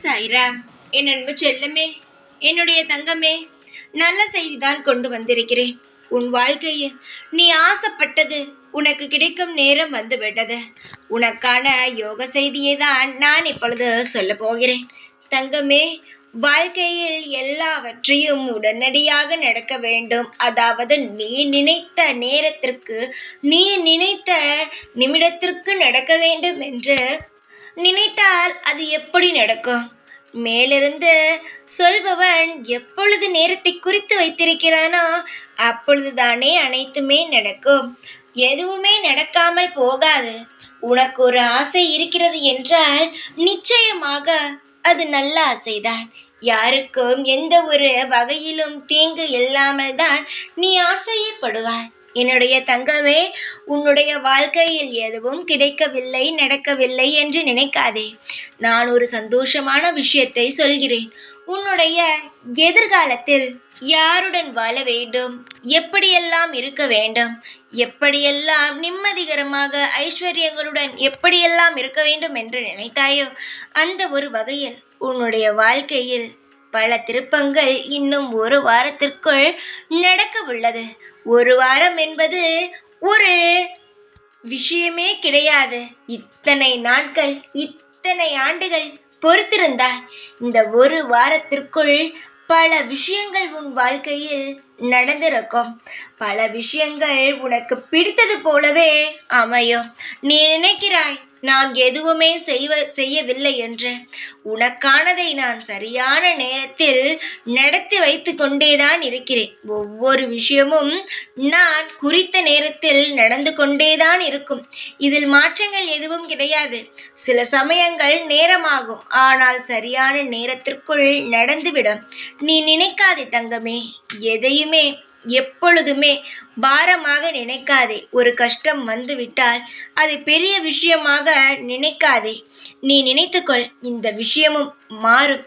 சாய்ராம். என் அன்பு செல்லமே, என்னுடைய தங்கமே, நல்ல செய்திதான் கொண்டு வந்திருக்கிறேன். உன் வாழ்க்கையில் நீ ஆசைப்பட்டது உனக்கு கிடைக்கும் நேரம் வந்துவிட்டது. உனக்கான யோக செய்தியை தான் நான் இப்பொழுது சொல்ல போகிறேன். தங்கமே, வாழ்க்கையில் எல்லாவற்றையும் உடனடியாக நடக்க வேண்டும். அதாவது நீ நினைத்த நேரத்திற்கு, நீ நினைத்த நிமிடத்திற்கு நடக்க வேண்டும் என்று நினைத்தால் அது எப்படி நடக்கும்? மேலிருந்து சொல்பவன் எப்பொழுது நேரத்தை குறித்து வைத்திருக்கிறானோ அப்பொழுதுதானே அனைத்துமே நடக்கும். எதுவுமே நடக்காமல் போகாது. உனக்கு ஒரு ஆசை இருக்கிறது என்றால் நிச்சயமாக அது நல்ல ஆசைதான். யாருக்கும் எந்த ஒரு வகையிலும் தீங்கு இல்லாமல் தான் நீ ஆசையப்படுவாய். என்னுடைய தங்கமே, உன்னுடைய வாழ்க்கையில் எதுவும் கிடைக்கவில்லை, நடக்கவில்லை என்று நினைக்காதே. நான் ஒரு சந்தோஷமான விஷயத்தை சொல்கிறேன். உன்னுடைய எதிர்காலத்தில் யாருடன் வாழ வேண்டும், எப்படியெல்லாம் இருக்க வேண்டும், எப்படியெல்லாம் நிம்மதிகரமாக ஐஸ்வர்யங்களுடன் எப்படியெல்லாம் இருக்க வேண்டும் என்று நினைத்தாயோ அந்த ஒரு வகையில் உன்னுடைய வாழ்க்கையில் பல திருப்பங்கள் இன்னும் ஒரு வாரத்திற்குள் நடக்க உள்ளது. ஒரு வாரம் என்பது ஒரு விஷயமே கிடையாது. இத்தனை நாட்கள், இத்தனை ஆண்டுகள் பொறுத்திருந்தாய். இந்த ஒரு வாரத்திற்குள் பல விஷயங்கள் உன் வாழ்க்கையில் நடந்திருக்கும். பல விஷயங்கள் உனக்கு பிடித்தது போலவே அமையும். நீ நினைக்கிறாய் நான் எதுவுமே செய்யவில்லை என்று. உனக்கானதை நான் சரியான நேரத்தில் நடத்தி வைத்து கொண்டேதான் இருக்கிறேன். ஒவ்வொரு விஷயமும் நான் குறித்த நேரத்தில் நடந்து கொண்டேதான் இருக்கும். இதில் மாற்றங்கள் எதுவும் கிடையாது. சில சமயங்கள் நேரமாகும், ஆனால் சரியான நேரத்திற்குள் நடந்துவிடும். நீ நினைக்காதே தங்கமே, எதையுமே எப்பொழுதுமே பாரமாக நினைக்காதே. ஒரு கஷ்டம் வந்துவிட்டால் அதை பெரிய விஷயமாக நினைக்காதே. நீ நினைத்துக்கொள், இந்த விஷயமும் மாறும்.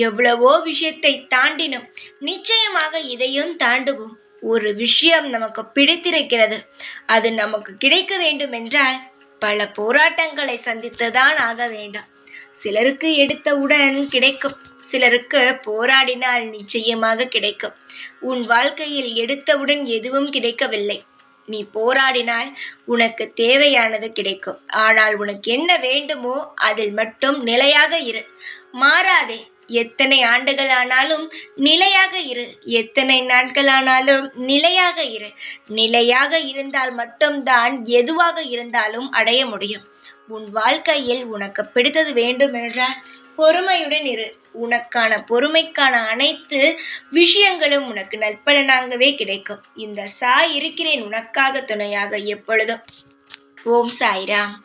எவ்வளவோ விஷயத்தை தாண்டினோம், நிச்சயமாக இதையும் தாண்டுவோம். ஒரு விஷயம் நமக்கு பிடித்திருக்கிறது, அது நமக்கு கிடைக்க வேண்டும் என்றால் பல போராட்டங்களை சந்தித்துதான் ஆக வேண்டும். சிலருக்கு எடுத்தவுடன் கிடைக்கும், சிலருக்கு போராடினால் நிச்சயமாக கிடைக்கும். உன் வாழ்க்கையில் எடுத்தவுடன் எதுவும் கிடைக்கவில்லை. நீ போராடினால் உனக்கு தேவையானது கிடைக்கும். ஆனால் உனக்கு என்ன வேண்டுமோ அதில் மட்டும் நிலையாக இரு, மாறாதே. எத்தனை ஆண்டுகள் ஆனாலும் நிலையாக இரு, எத்தனை நாட்கள் ஆனாலும் நிலையாக இரு. நிலையாக இருந்தால் மட்டும்தான் எதுவாக இருந்தாலும் அடைய முடியும். உன் வாழ்க்கையில் உனக்கு பிடித்தது வேண்டும் என்றால் பொறுமையுடன் இரு. உனக்கான பொறுமைக்கான அனைத்து விஷயங்களும் உனக்கு நற்பலனாகவே கிடைக்கும். இந்த சாய் இருக்கிறேன் உனக்காக துணையாக எப்பொழுதும். ஓம் சாய்ராம்.